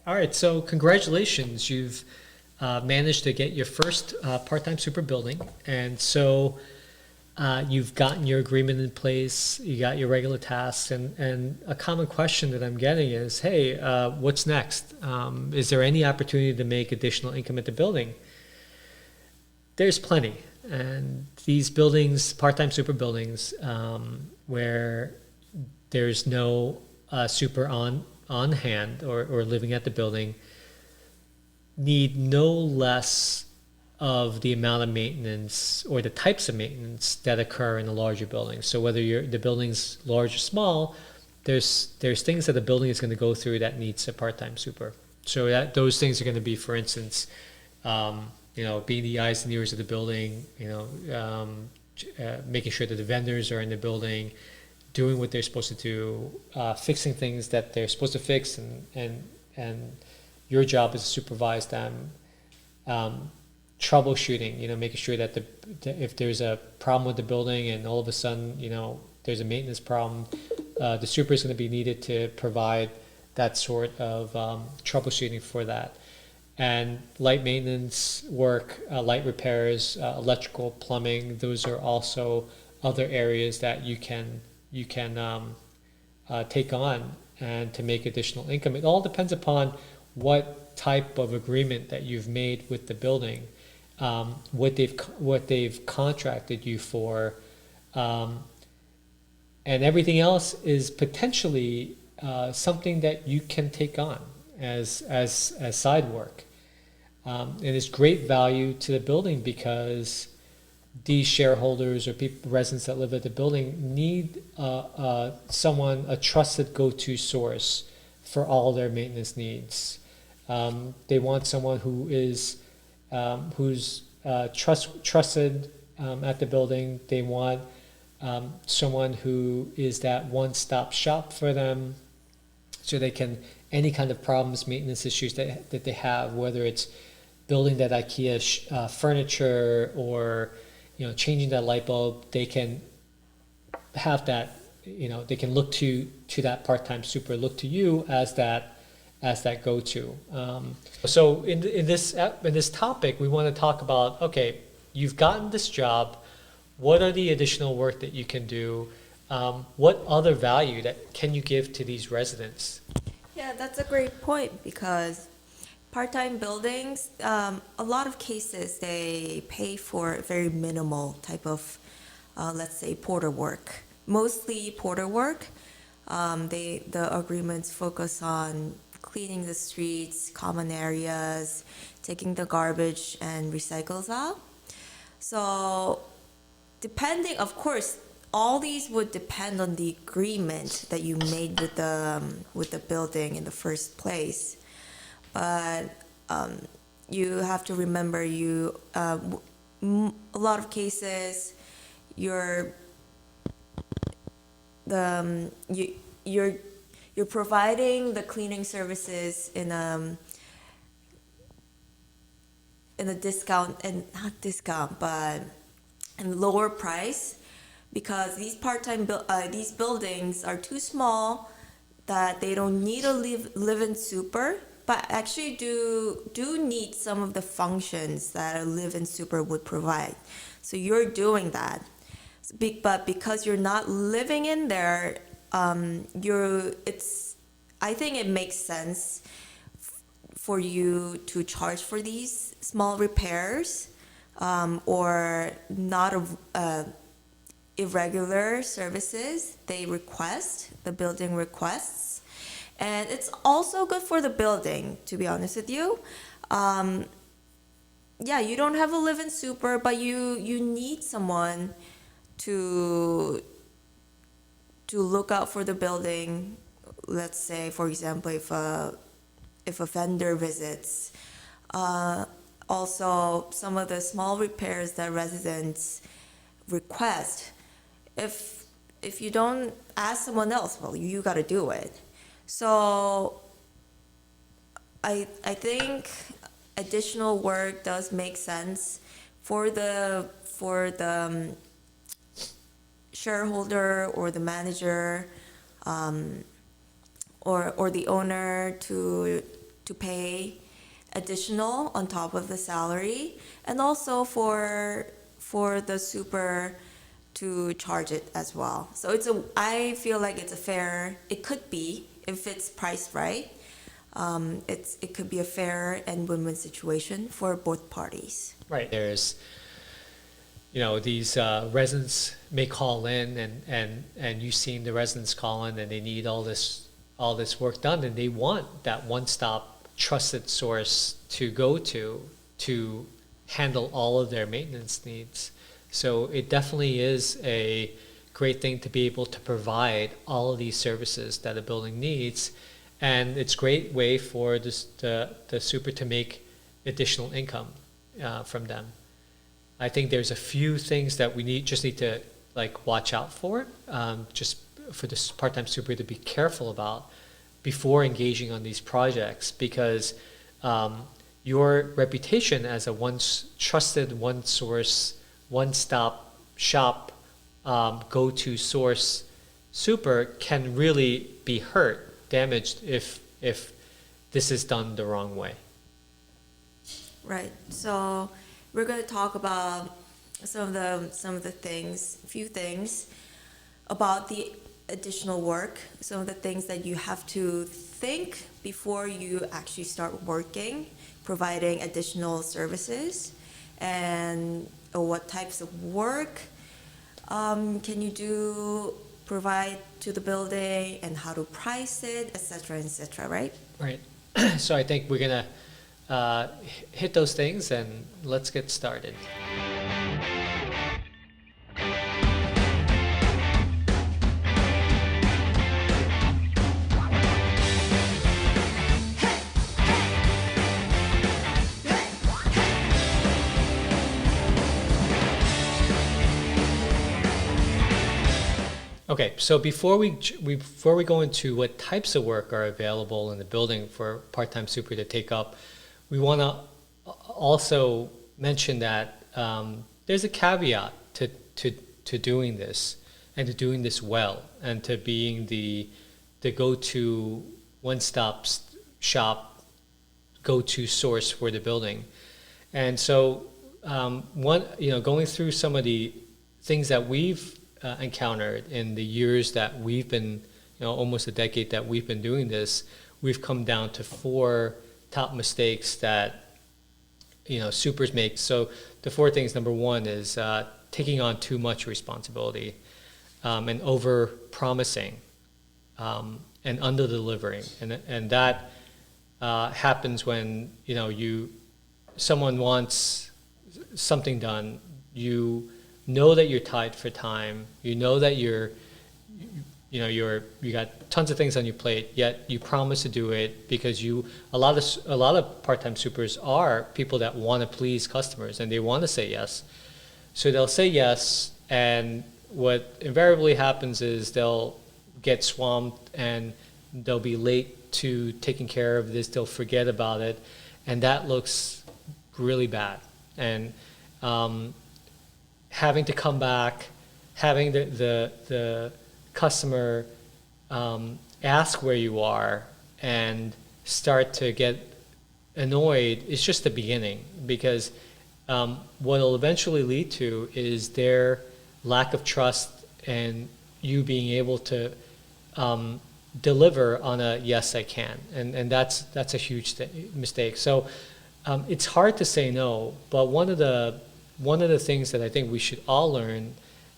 All right, so congratulations. You've managed to get your first part-time super building. And so you've gotten your agreement in place, you got your regular tasks, and a common question that I'm getting is, hey, what's next? Is there any opportunity to make additional income at the building? There's plenty. And these buildings, part-time super buildings, where there's no super on hand or living at the building, need no less of the amount of maintenance or the types of maintenance that occur in a larger building. So whether the building's large or small, there's things that the building is going to go through that needs a part-time super. So those things are going to be, for instance, being the eyes and ears of the building, making sure that the vendors are in the building, doing what they're supposed to do, fixing things that they're supposed to fix, and your job is to supervise them. Troubleshooting, making sure that if there's a problem with the building and all of a sudden, there's a maintenance problem, the super is going to be needed to provide that sort of troubleshooting for that. And light maintenance work, light repairs, electrical, plumbing, those are also other areas that you can take on and to make additional income. It all depends upon what type of agreement that you've made with the building, what they've contracted you for, and everything else is potentially something that you can take on as side work. And it's great value to the building because these shareholders or residents that live at the building need someone, a trusted go-to source for all their maintenance needs. They want someone who's trusted at the building. They want someone who is that one-stop shop for them, so they can, any kind of problems, maintenance issues that they have, whether it's building that IKEA furniture or changing that light bulb, they can have that. They can look to that part-time super, look to you as that go-to. So in this topic, we want to talk about, okay, you've gotten this job. What are the additional work that you can do? What other value that can you give to these residents? Yeah, that's a great point because part-time buildings, a lot of cases, they pay for very minimal type of, let's say, porter work. Mostly porter work. The agreements focus on cleaning the streets, common areas, taking the garbage and recycles out. So depending, of course, all these would depend on the agreement that you made with the building in the first place. But you have to remember, a lot of cases, you're providing the cleaning services in a discount, and not discount, but in lower price, because these these buildings are too small that they don't need a live-in super, but actually do need some of the functions that a live-in super would provide. So you're doing that, but because you're not living in there, I think it makes sense for you to charge for these small repairs, or not irregular services the building requests. And it's also good for the building, to be honest with you. You don't have a live-in super, but you need someone to look out for the building. Let's say, for example, if a vendor visits. Also, some of the small repairs that residents request, if you don't ask someone else, well, you got to do it. So I think additional work does make sense for the shareholder or the manager, or the owner to to pay additional on top of the salary, and also for the super to charge it as well. So I feel like it's a fair, it could be, if it's priced right, it could be a fair and win-win situation for both parties. Right. There's, these residents may call in and you've seen the residents call in and they need all this work done, and they want that one-stop trusted source to go to handle all of their maintenance needs. So it definitely is a great thing to be able to provide all of these services that a building needs, and it's a great way for the super to make additional income from them. I think there's a few things that we just need to watch out for, just for this part-time super to be careful about before engaging on these projects, because your reputation as a trusted one source, one-stop shop, go-to source super can really be damaged if this is done the wrong way. Right. So we're going to talk about some of the things, a few things about the additional work, some of the things that you have to think before you actually start working, providing additional services, and what types of work can you provide to the building, and how to price it, etc., right? Right. So I think we're going to hit those things, and let's get started. Okay, so before we go into what types of work are available in the building for part-time super to take up, we want to also mention that there's a caveat to doing this, and to doing this well, and to being the go-to one-stop shop, go-to source for the building. And so going through some of the things that we've encountered in the years that we've been, almost a decade that we've been doing this, we've come down to 4 top mistakes that, supers make. So the 4 things, number 1 is taking on too much responsibility, and over promising, and under delivering. And that happens when, someone wants something done, you know that you're tied for time, that you got tons of things on your plate, yet you promise to do it because a lot of part-time supers are people that want to please customers, and they want to say yes. So they'll say yes, and what invariably happens is they'll get swamped and they'll be late to taking care of this, they'll forget about it, and that looks really bad. And having to come back, having the customer ask where you are and start to get annoyed is just the beginning, because what it'll eventually lead to is their lack of trust and you being able to deliver on a yes, I can, and that's a huge mistake. So it's hard to say no, but one of the things that I think we should all learn,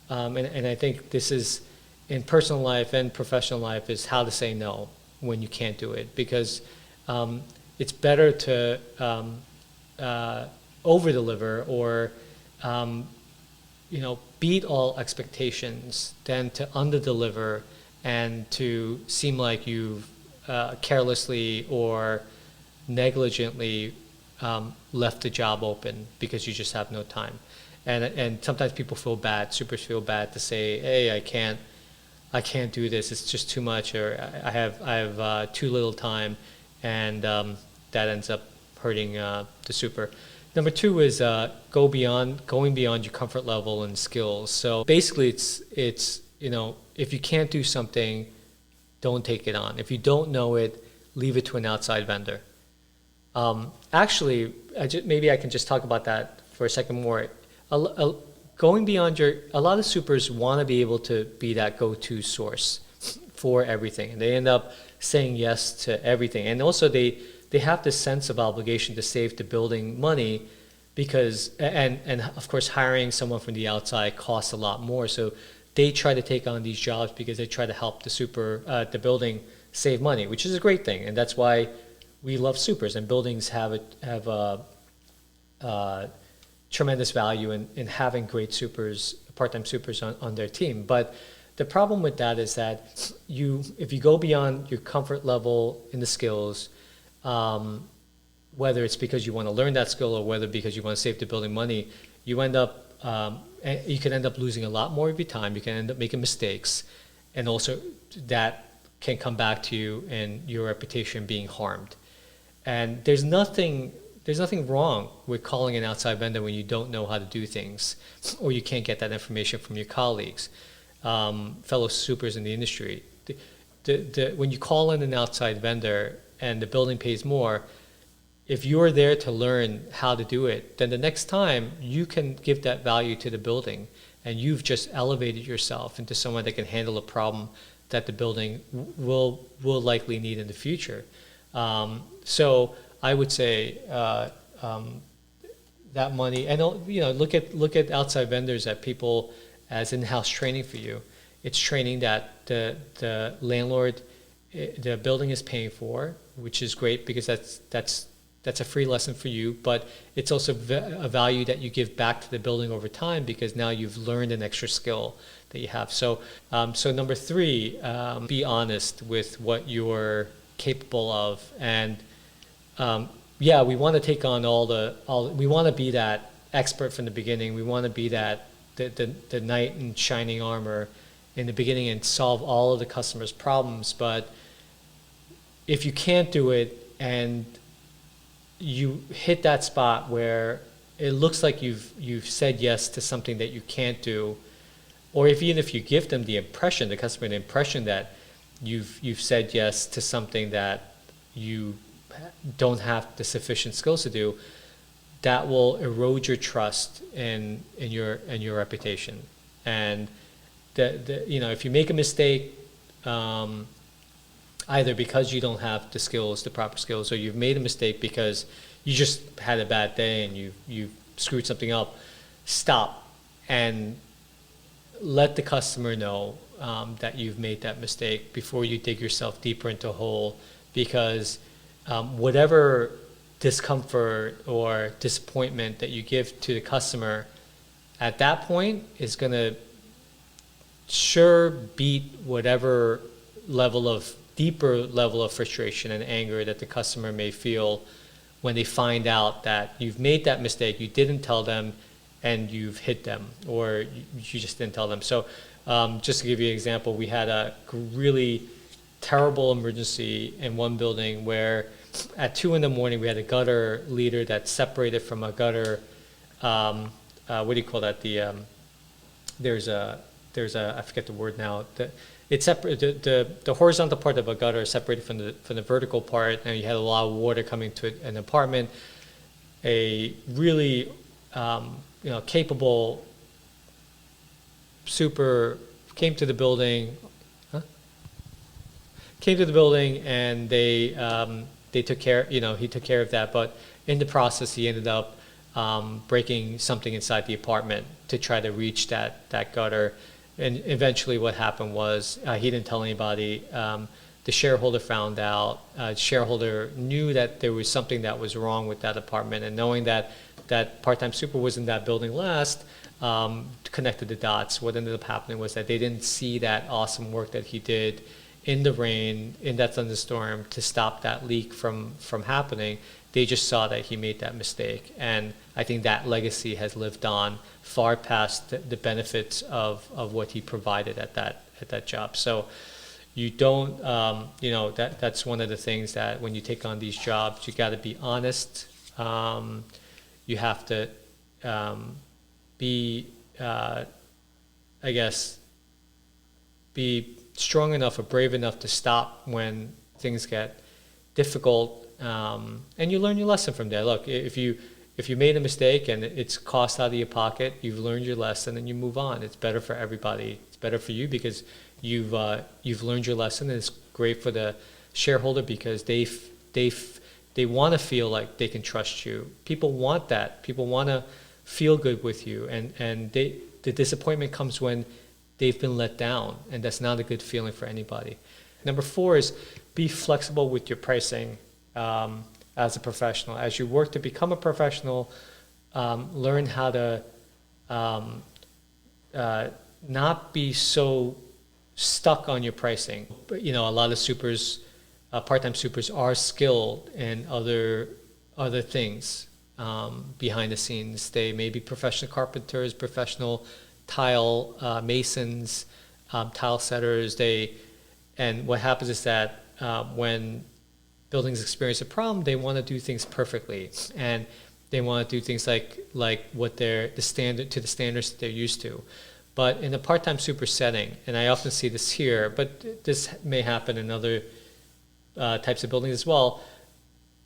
and I think this is in personal life and professional life, is how to say no when you can't do it, because it's better to over deliver or beat all expectations than to under deliver and to seem like you've carelessly or negligently left the job open because you just have no time. And sometimes people feel bad, supers feel bad to say, hey, I can't do this, it's just too much, or I have too little time, and that ends up hurting the super. Number 2 is going beyond your comfort level and skills. So basically it's if you can't do something, don't take it on. If you don't know it, leave it to an outside vendor. Actually, maybe I can just talk about that for a second more. Going beyond a lot of supers want to be able to be that go-to source for everything, and they end up saying yes to everything. And also, they have this sense of obligation to save the building money because, and of course, hiring someone from the outside costs a lot more. So they try to take on these jobs because they try to help the building save money, which is a great thing, and that's why we love supers, and buildings have a tremendous value in having great supers, part-time supers on their team. But the problem with that is that if you go beyond your comfort level in the skills, whether it's because you want to learn that skill or whether because you want to save the building money, you can end up losing a lot more of your time. You can end up making mistakes, and also that can come back to you and your reputation being harmed. And there's nothing wrong with calling an outside vendor when you don't know how to do things, or you can't get that information from your colleagues, fellow supers in the industry. When you call in an outside vendor and the building pays more, if you're there to learn how to do it, then the next time you can give that value to the building, and you've just elevated yourself into someone that can handle a problem that the building will likely need in the future. So I would say that money, and look at outside vendors at people as in-house training for you. It's training that the landlord, the building is paying for, which is great because that's a free lesson for you, but it's also a value that you give back to the building over time because now you've learned an extra skill that you have. So number 3, be honest with what you're capable of, and we want to take on we want to be that expert from the beginning. We want to be that the knight in shining armor in the beginning and solve all of the customer's problems. But if you can't do it and you hit that spot where it looks like you've said yes to something that you can't do, or even if you give them the customer the impression that you've said yes to something that you don't have the sufficient skills to do, that will erode your trust in your reputation. And if you make a mistake, either because you don't have the proper skills, or you've made a mistake because you just had a bad day and you screwed something up, stop and let the customer know that you've made that mistake before you dig yourself deeper into a hole, because whatever discomfort or disappointment that you give to the customer at that point is going to sure beat whatever deeper level of frustration and anger that the customer may feel when they find out that you've made that mistake, you didn't tell them, and you've hit them, or you just didn't tell them. So just to give you an example, we had a really terrible emergency in one building where at 2 a.m. we had a gutter leader that separated from a gutter, what do you call that? There's a I forget the word now. The horizontal part of a gutter is separated from the vertical part, and you had a lot of water coming to an apartment. A really capable super came to the building, and they took care. He took care of that, but in the process, he ended up breaking something inside the apartment to try to reach that gutter. And eventually what happened was he didn't tell anybody. The shareholder found out. Shareholder knew that there was something that was wrong with that apartment, and knowing that part-time super was in that building last, connected the dots. What ended up happening was that they didn't see that awesome work that he did in the rain, in that thunderstorm, to stop that leak from happening. They just saw that he made that mistake. And I think that legacy has lived on far past the benefits of what he provided at that job. So you don't, that's one of the things that when you take on these jobs, you got to be honest. You have to be strong enough or brave enough to stop when things get difficult, And you learn your lesson from there. Look, if you made a mistake and it's cost out of your pocket, you've learned your lesson and you move on. It's better for everybody. It's better for you because you've learned your lesson, and it's great for the shareholder because they want to feel like they can trust you. People want that. People want to feel good with you, and the disappointment comes when they've been let down, and that's not a good feeling for anybody. Number 4 is be flexible with your pricing as a professional. As you work to become a professional, learn how to not be so stuck on your pricing. But, a lot of supers, part-time supers, are skilled in other things behind the scenes. They may be professional carpenters, professional tile masons, tile setters. And what happens is that when buildings experience a problem, they want to do things perfectly, and they want to do things like what the standards that they're used to. But in a part-time super setting, and I often see this here, but this may happen in other types of buildings as well,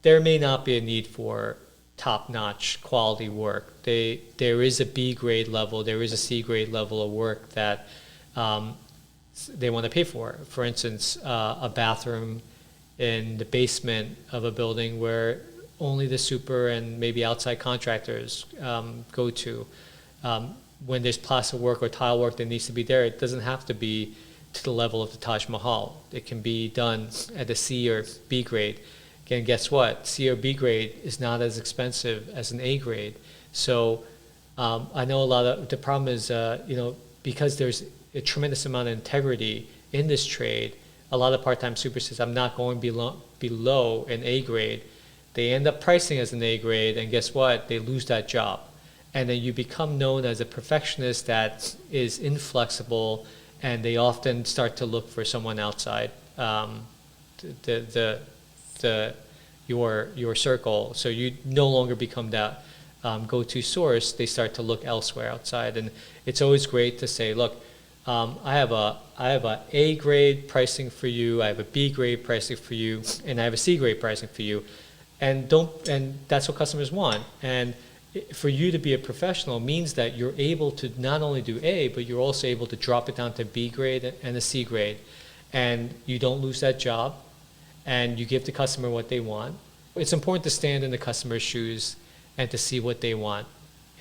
there may not be a need for top-notch quality work. There is a B grade level, there is a C grade level of work that they want to pay for. For instance, a bathroom in the basement of a building where only the super and maybe outside contractors go to. When there's plaster work or tile work that needs to be there, it doesn't have to be to the level of the Taj Mahal. It can be done at the C or B grade. Again, guess what? C or B grade is not as expensive as an A grade. So I know the problem is, because there's a tremendous amount of integrity in this trade, a lot of part-time supers says, I'm not going below an A grade. They end up pricing as an A grade, and guess what? They lose that job. And then you become known as a perfectionist that is inflexible, and they often start to look for someone outside your circle. So you no longer become that go-to source. They start to look elsewhere outside, and it's always great to say, look, I have a A grade pricing for you, I have a B grade pricing for you, and I have a C grade pricing for you, and that's what customers want. And for you to be a professional means that you're able to not only do A, but you're also able to drop it down to B grade and a C grade, and you don't lose that job, and you give the customer what they want. It's important to stand in the customer's shoes and to see what they want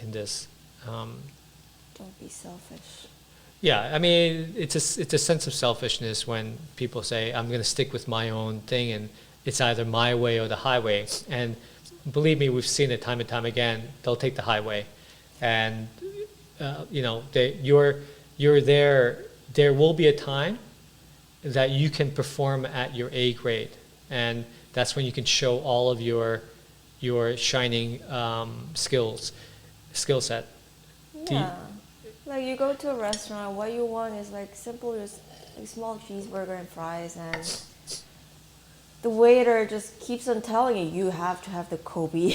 in this. Don't be selfish. Yeah, I mean, it's a sense of selfishness when people say, I'm going to stick with my own thing, and it's either my way or the highway. And believe me, we've seen it time and time again. They'll take the highway, and you're there. There will be a time that you can perform at your A grade, and that's when you can show all of your shining skill set. Yeah, like you go to a restaurant, what you want is like simple, just a small cheeseburger and fries, and the waiter just keeps on telling you have to have the Kobe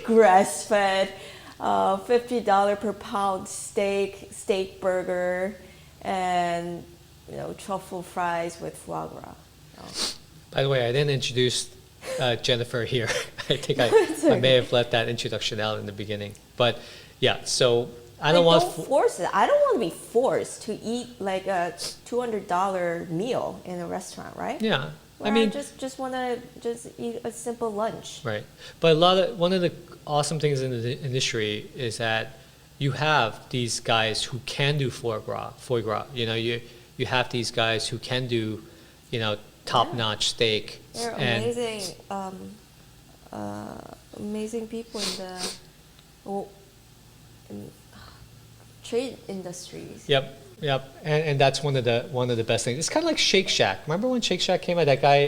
grass-fed $50 per pound steak burger, and truffle fries with foie gras. By the way, I didn't introduce Jennifer here. I think I may have let that introduction out in the beginning. But yeah, so I don't want to force it. I don't want to be forced to eat like a $200 meal in a restaurant, right? Yeah. Where I just want to just eat a simple lunch. Right. But one of the awesome things in the industry is that you have these guys who can do foie gras. You have these guys who can do, top-notch steak. They're amazing, amazing people in trade industries. Yep. And that's one of the best things. It's kind of like Shake Shack. Remember when Shake Shack came out? That guy,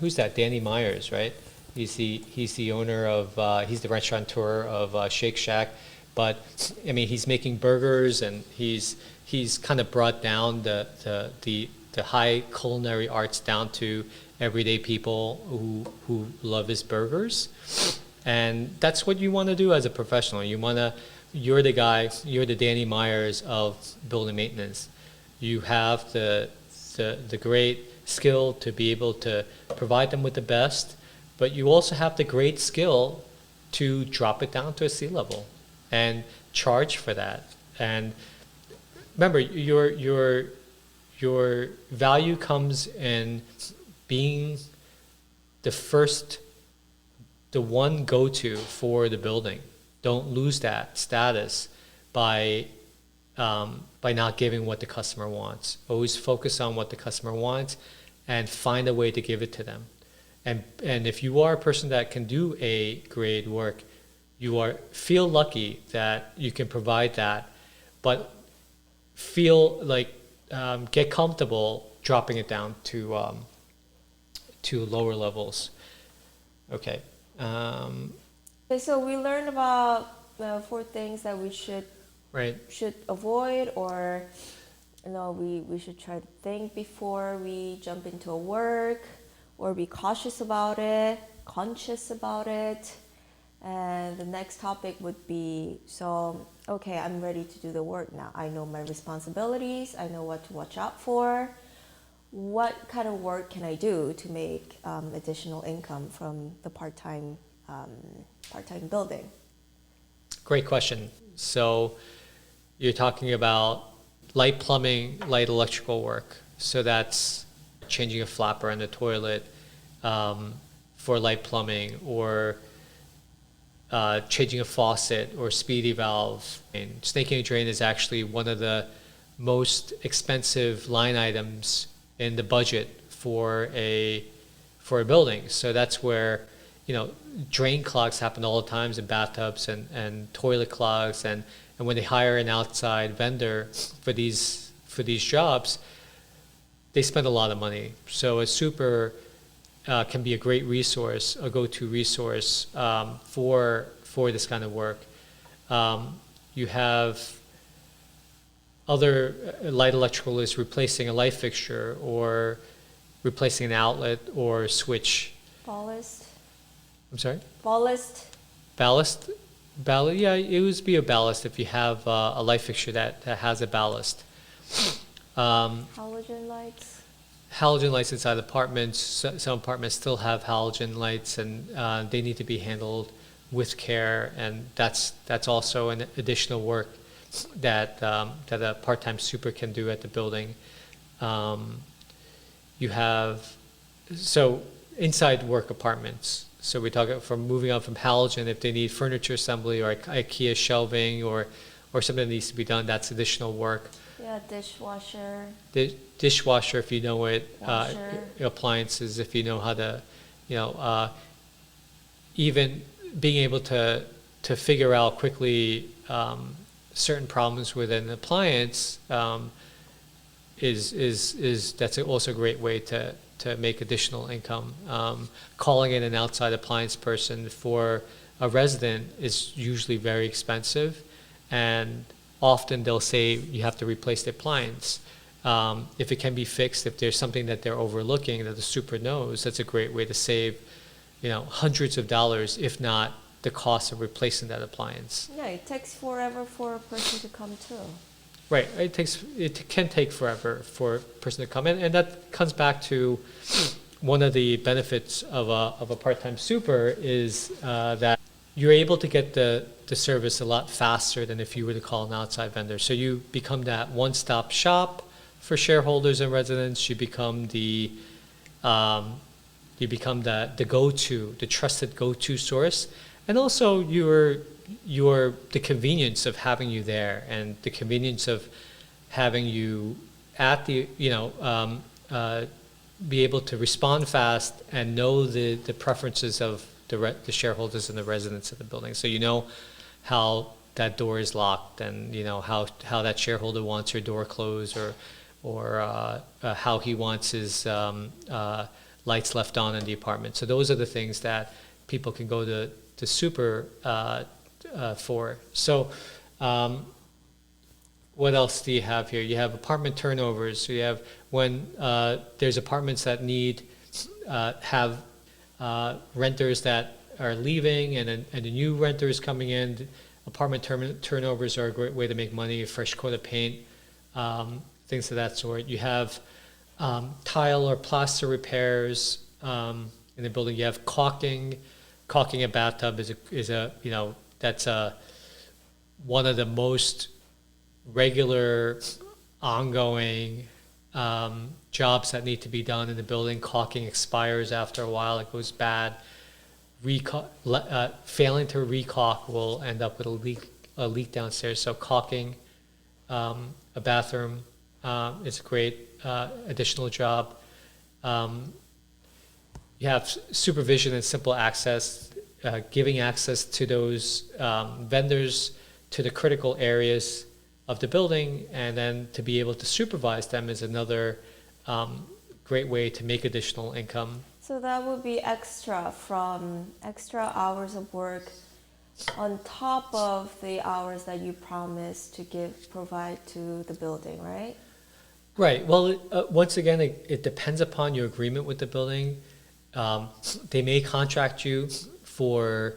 who's that? Danny Myers, right? He's the owner of he's the restaurateur of Shake Shack. But I mean, he's making burgers, and he's kind of brought down the high culinary arts down to everyday people who love his burgers. And that's what you want to do as a professional. You're the guy, you're the Danny Myers of building maintenance. You have the great skill to be able to provide them with the best, but you also have the great skill to drop it down to a C level and charge for that. And remember, your value comes in being the one go-to for the building. Don't lose that status by not giving what the customer wants. Always focus on what the customer wants and find a way to give it to them. And if you are a person that can do A grade work, feel lucky that you can provide that, but feel like get comfortable dropping it down to lower levels. Okay. Okay, so we learned about the 4 things that we should avoid, or we should try to think before we jump into a work, or be cautious about it, conscious about it. And the next topic would be, okay, I'm ready to do the work now. I know my responsibilities. I know what to watch out for. What kind of work can I do to make additional income from the part-time building? Great question. So you're talking about light plumbing, light electrical work. So that's changing a flapper in the toilet for light plumbing, or changing a faucet or speedy valve. And snaking a drain is actually one of the most expensive line items in the budget for a building. So that's where drain clogs happen all the times in bathtubs, and toilet clogs, and when they hire an outside vendor for these jobs, they spend a lot of money. So a super can be a great resource, a go-to resource for this kind of work. You have other light electrical is replacing a light fixture, or replacing an outlet or switch. Ballast. I'm sorry? Ballast. Ballast? Yeah, it would be a ballast if you have a light fixture that has a ballast. Halogen lights. Halogen lights inside apartments. Some apartments still have halogen lights, and they need to be handled with care, and that's also an additional work that a part-time super can do at the building. You have inside work apartments. So we talk from moving on from halogen, if they need furniture assembly or IKEA shelving or something that needs to be done, that's additional work. Yeah, dishwasher. Dishwasher, if you know it. Washer. Appliances, if you know how to, even being able to figure out quickly certain problems with an appliance that's also a great way to make additional income. Calling in an outside appliance person for a resident is usually very expensive, and often they'll say you have to replace the appliance. If it can be fixed, if there's something that they're overlooking that the super knows, that's a great way to save, hundreds of dollars, if not the cost of replacing that appliance. Yeah, it takes forever for a person to come to. Right, it can take forever for a person to come in, and that comes back to one of the benefits of a part-time super is that you're able to get the service a lot faster than if you were to call an outside vendor. So you become that one-stop shop for shareholders and residents. You become the go-to, the trusted go-to source, and also the convenience of having you there, and the convenience of having you at the be able to respond fast and know the preferences of the shareholders and the residents of the building. So how that door is locked, and how that shareholder wants her door closed, or how he wants his lights left on in the apartment. So those are the things that people can go to super for. So what else do you have here? You have apartment turnovers. So you have when there's apartments that have renters that are leaving, and a new renter is coming in. Apartment turnovers are a great way to make money. A fresh coat of paint, things of that sort. You have tile or plaster repairs. in the building. You have caulking. Caulking a bathtub is a that's one of the most regular, ongoing jobs that need to be done in the building. Caulking expires after a while; it goes bad. Failing to recaulk will end up with a leak downstairs. So caulking a bathroom is a great additional job. You have supervision and simple access, giving access to those vendors to the critical areas of the building, and then to be able to supervise them is another great way to make additional income. So that would be extra hours of work on top of the hours that you promised to provide to the building, right? Right. Well, once again, it depends upon your agreement with the building. They may contract you for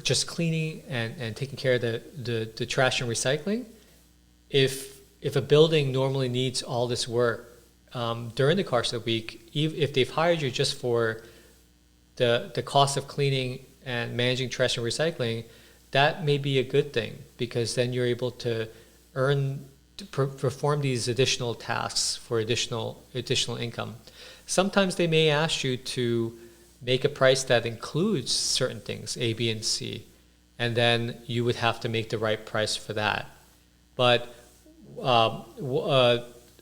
just cleaning and taking care of the trash and recycling. If a building normally needs all this work during the course of the week, if they've hired you just for the cost of cleaning and managing trash and recycling, that may be a good thing, because then you're able to perform these additional tasks for additional income. Sometimes they may ask you to make a price that includes certain things, A, B, and C, and then you would have to make the right price for that. But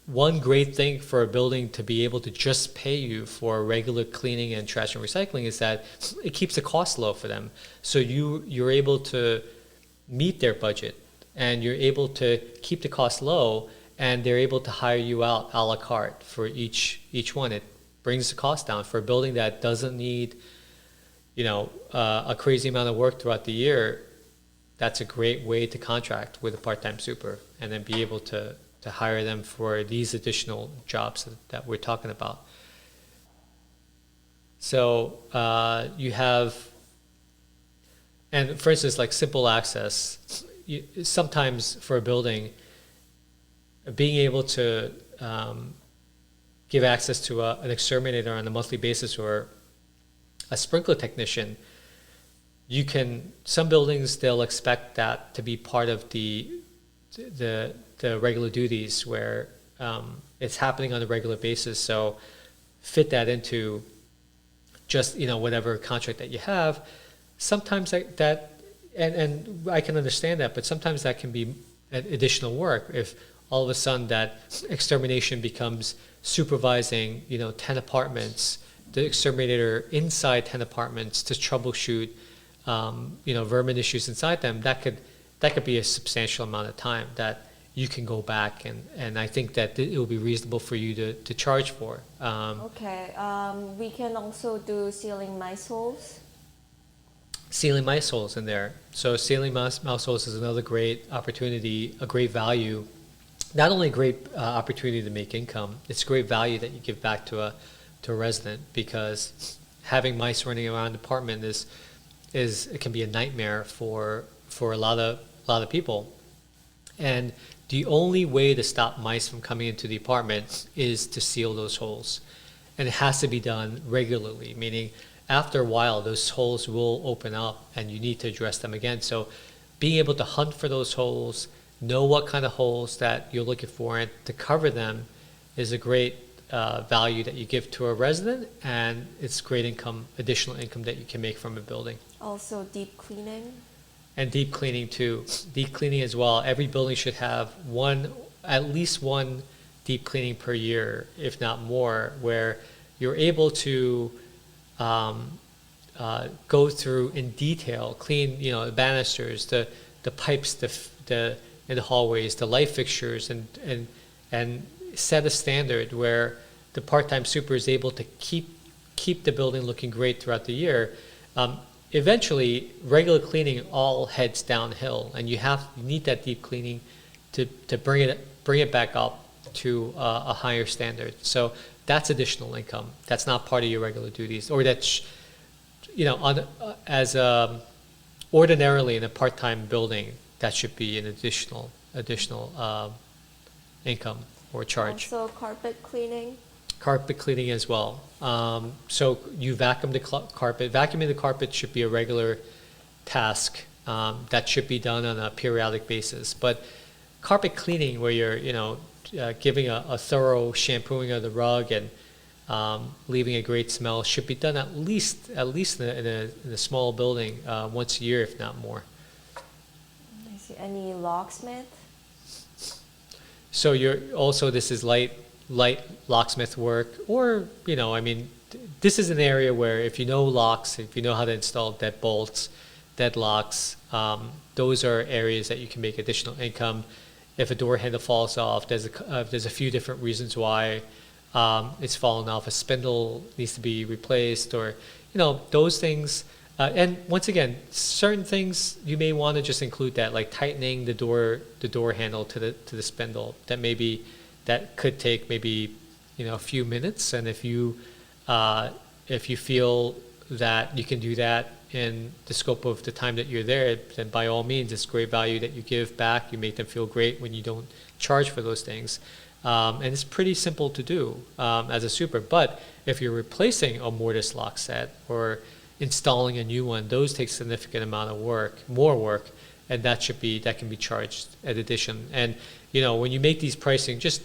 one great thing for a building to be able to just pay you for regular cleaning and trash and recycling is that it keeps the cost low for them. So you're able to meet their budget, and you're able to keep the cost low, and they're able to hire you out a la carte for each one. It brings the cost down for a building that doesn't need, a crazy amount of work throughout the year. That's a great way to contract with a part-time super, and then be able to hire them for these additional jobs that we're talking about. So you have, and for instance, like simple access, sometimes for a building, being able to give access to an exterminator on a monthly basis, or a sprinkler technician, some buildings, they'll expect that to be part of the regular duties, where it's happening on a regular basis. So fit that into just whatever contract that you have. Sometimes that and I can understand that, but sometimes that can be additional work. If all of a sudden that extermination becomes supervising 10 apartments, the exterminator inside 10 apartments to troubleshoot vermin issues inside them, that could be a substantial amount of time that you can go back, and I think that it will be reasonable for you to charge for. Okay, we can also do sealing mice holes. Sealing mice holes in there. So sealing mouse holes is another great opportunity, a great value. Not only a great opportunity to make income, it's a great value that you give back to a resident, because having mice running around the apartment it can be a nightmare for a lot of people. And the only way to stop mice from coming into the apartment is to seal those holes. And it has to be done regularly, meaning after a while, those holes will open up and you need to address them again. So being able to hunt for those holes, know what kind of holes that you're looking for, and to cover them is a great value that you give to a resident, and it's great additional income that you can make from a building. Also deep cleaning. And deep cleaning too. Deep cleaning as well. Every building should have at least one deep cleaning per year, if not more, where you're able to go through in detail, clean, the banisters, the pipes, in the hallways, the light fixtures, and set a standard where the part-time super is able to keep the building looking great throughout the year. Eventually, regular cleaning all heads downhill, and you need that deep cleaning to bring it back up to a higher standard. So that's additional income. That's not part of your regular duties, or that's ordinarily in a part-time building, that should be an additional income or charge. Also carpet cleaning. Carpet cleaning as well. So you vacuum the carpet. Vacuuming the carpet should be a regular task that should be done on a periodic basis. But carpet cleaning, where you're, giving a thorough shampooing of the rug and leaving a great smell, should be done at least in a small building once a year, if not more. I see. Any locksmith? So this is light locksmith work, or this is an area where if you know locks, if you know how to install deadbolts, deadlocks, those are areas that you can make additional income. If a door handle falls off, there's a few different reasons why it's fallen off. A spindle needs to be replaced, or those things. And once again, certain things you may want to just include that, like tightening the door handle to the spindle. That could take maybe a few minutes, and if you feel that you can do that in the scope of the time that you're there, then by all means, it's great value that you give back. You make them feel great when you don't charge for those things. And it's pretty simple to do as a super. But if you're replacing a mortise lock set or installing a new one, those take significant amount of more work, and that can be charged at addition. And when you make these pricing, just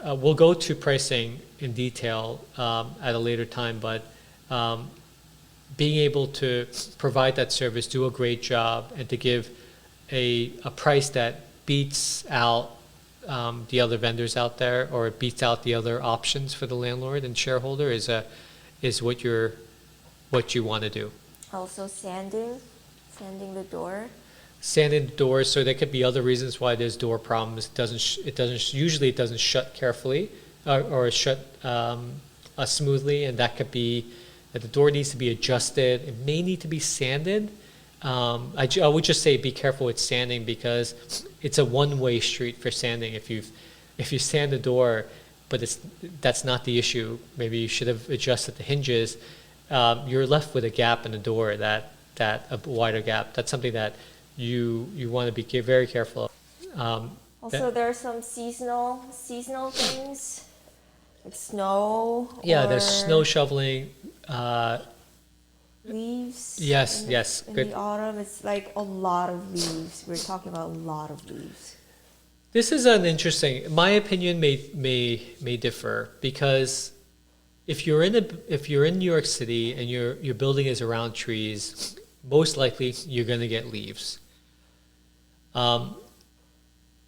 we'll go to pricing in detail at a later time, but being able to provide that service, do a great job, and to give a price that beats out the other vendors out there, or it beats out the other options for the landlord and shareholder, is what you want to do. Also sanding the door. Sanding the doors, so there could be other reasons why there's door problems. Usually it doesn't shut carefully or shut smoothly, and that could be that the door needs to be adjusted. It may need to be sanded. I would just say be careful with sanding, because it's a one-way street for sanding. If you sand the door, but that's not the issue. Maybe you should have adjusted the hinges. You're left with a gap in the door, a wider gap. That's something that you want to be very careful of. Also, there are some seasonal things, like snow. Yeah, there's snow shoveling. Leaves. Yes, in good. the autumn, it's like a lot of leaves. We're talking about a lot of leaves. This is an interesting. My opinion may differ, because if you're in New York City and your building is around trees, most likely you're going to get leaves.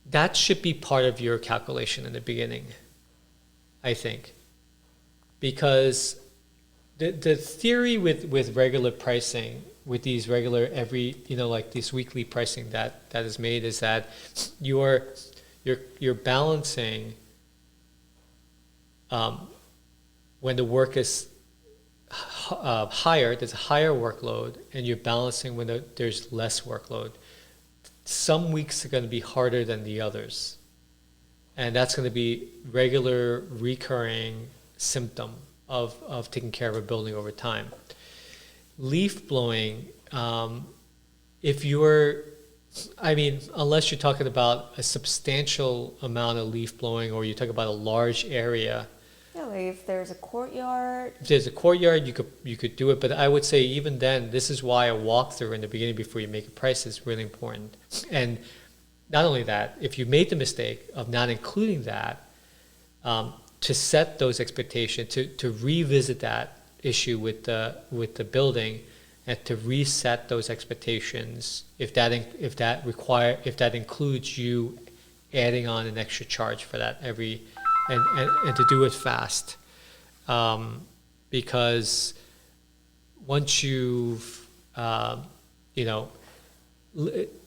That should be part of your calculation in the beginning, I think, because the theory with regular pricing, with these regular like this weekly pricing that is made, is that you're balancing when the work is higher, there's a higher workload, and you're balancing when there's less workload. Some weeks are going to be harder than the others, and that's going to be regular, recurring symptom of taking care of a building over time. Leaf blowing, unless you're talking about a substantial amount of leaf blowing, or you're talking about a large area. Yeah, like if there's a courtyard. If there's a courtyard, you could do it, but I would say even then, this is why a walkthrough in the beginning before you make a price is really important. And not only that, if you made the mistake of not including that, to set those expectations, to revisit that issue with the building, and to reset those expectations, if that includes you adding on an extra charge for that and to do it fast, because once you've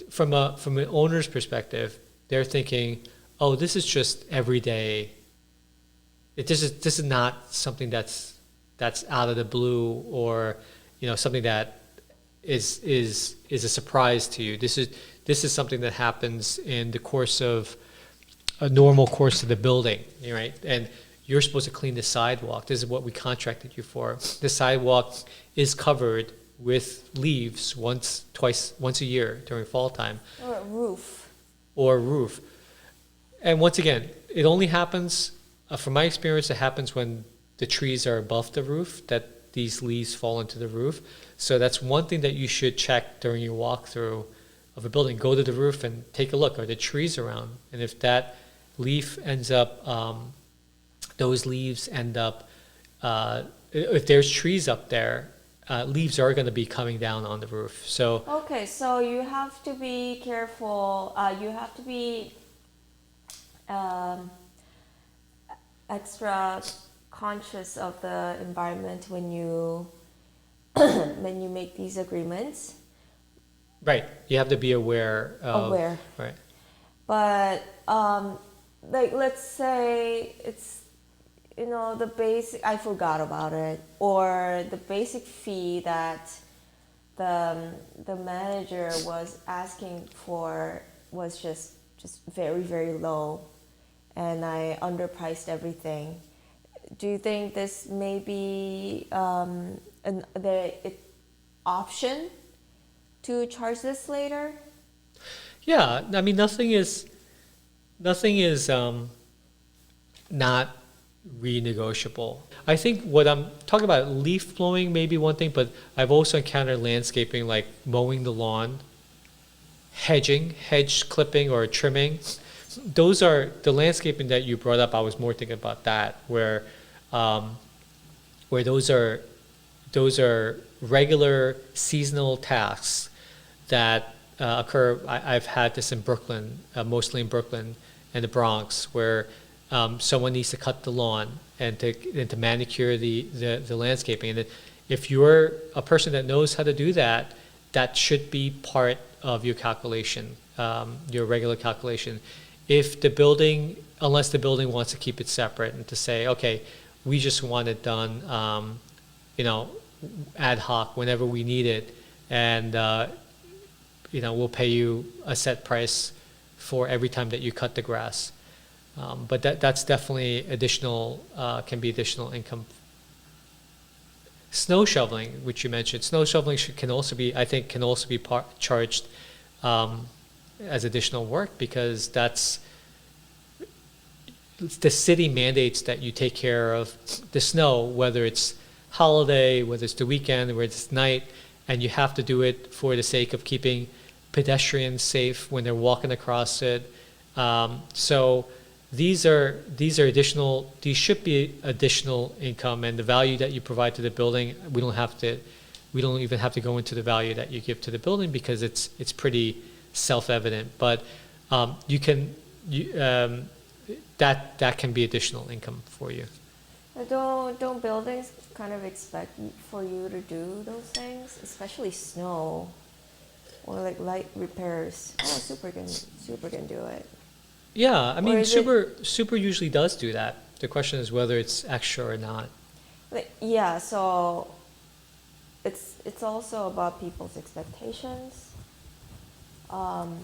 from an owner's perspective, they're thinking, oh, this is just every day. This is not something that's out of the blue, or something that is a surprise to you. This is something that happens in the course of a normal course of the building, right? And you're supposed to clean the sidewalk. This is what we contracted you for. The sidewalk is covered with leaves once a year during fall time. Or a roof. And once again, it only happens from my experience, it happens when the trees are above the roof, that these leaves fall into the roof. So that's one thing that you should check during your walkthrough of a building. Go to the roof and take a look. Are the trees around? And if that leaf ends up, those leaves end up, if there's trees up there, leaves are going to be coming down on the roof. So Okay, so you have to be careful. You have to be extra conscious of the environment when you when you make these agreements. right, you have to be aware of Aware. right. But like let's say it's the basic, I forgot about it, or the basic fee that the manager was asking for was just very, very low, and I underpriced everything. Do you think this may be the option to charge this later? Yeah, I mean nothing is not renegotiable. I think what I'm talking about, leaf blowing may be one thing, but I've also encountered landscaping like mowing the lawn, hedge clipping or trimming. Those are the landscaping that you brought up. I was more thinking about that, where those are regular seasonal tasks that occur. I've had this in Brooklyn, mostly in Brooklyn and the Bronx, where someone needs to cut the lawn and to manicure the landscaping. And if you're a person that knows how to do that, that should be part of your calculation, your regular calculation. If the building, unless the building wants to keep it separate and to say, okay, we just want it done, ad hoc whenever we need it, and we'll pay you a set price for every time that you cut the grass. But that's definitely additional, can be additional income. Snow shoveling, which you mentioned, snow shoveling can also be charged as additional work, because that's the city mandates that you take care of the snow, whether it's holiday, whether it's the weekend, whether it's night, and you have to do it for the sake of keeping pedestrians safe when they're walking across it. So these should be additional income, and the value that you provide to the building, we don't even have to go into the value that you give to the building, because it's pretty self-evident. But that can be additional income for you. Don't buildings kind of expect for you to do those things, especially snow or like light repairs? Oh, super can do it. Yeah, I Or mean, is super usually does do that. The question is whether it's extra or not. Yeah, so it's also about people's expectations, and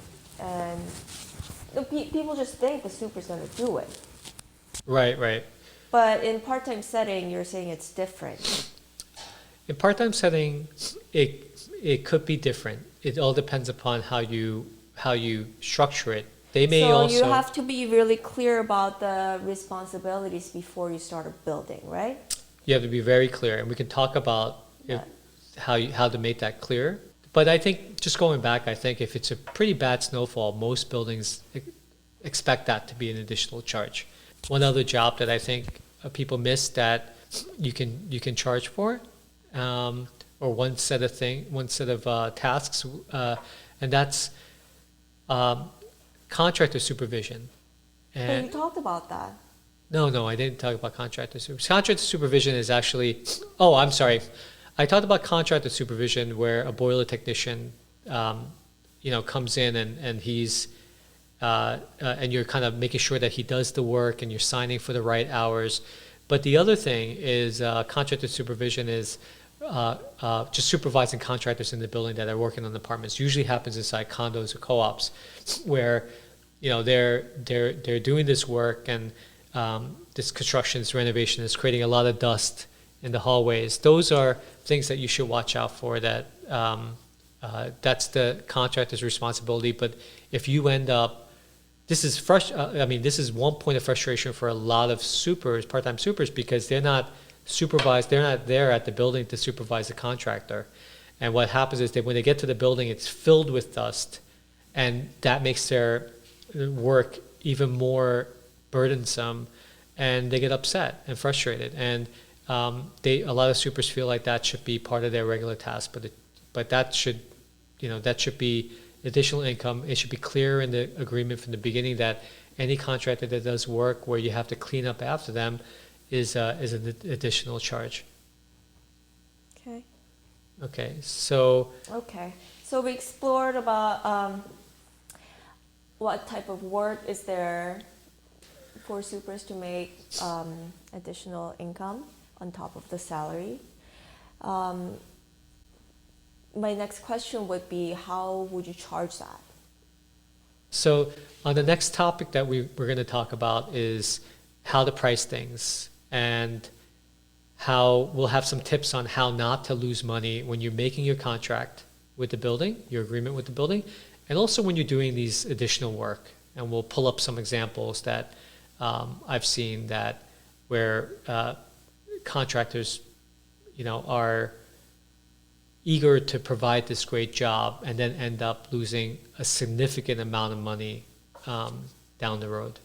people just think the super's going to do it. Right. But in part-time setting, you're saying it's different. In part-time setting, it could be different. It all depends upon how you structure it. They may So also. you have to be really clear about the responsibilities before you start a building, right? You have to be very clear, and we can talk about how to make that clear. But I think, just going back, I think if it's a pretty bad snowfall, most buildings expect that to be an additional charge. One other job that I think people miss that you can charge for, or one set of tasks, and that's contractor supervision. But you talked about that. No, I didn't talk about contractor supervision. Contractor supervision is actually, oh, I'm sorry. I talked about contractor supervision, where a boiler technician, comes in and he's, and you're kind of making sure that he does the work and you're signing for the right hours. But the other thing is contractor supervision is just supervising contractors in the building that are working on apartments. Usually happens inside condos or co-ops, where they're doing this work, and this renovation is creating a lot of dust in the hallways. Those are things that you should watch out for. That's the contractor's responsibility. But if you end up this is this is one point of frustration for a lot of part-time supers, because they're not supervised, they're not there at the building to supervise the contractor. And what happens is that when they get to the building, it's filled with dust, and that makes their work even more burdensome, and they get upset and frustrated. And a lot of supers feel like that should be part of their regular task, but that should be additional income. It should be clear in the agreement from the beginning that any contractor that does work where you have to clean up after them is an additional charge. Okay. Okay, so Okay. So we explored about what type of work is there for supers to make additional income on top of the salary. My next question would be, how would you charge that? So on the next topic that we're going to talk about is how to price things, and how we'll have some tips on how not to lose money when you're making your contract with the building, your agreement with the building, and also when you're doing these additional work. And we'll pull up some examples that I've seen that where contractors, are eager to provide this great job and then end up losing a significant amount of money down the road.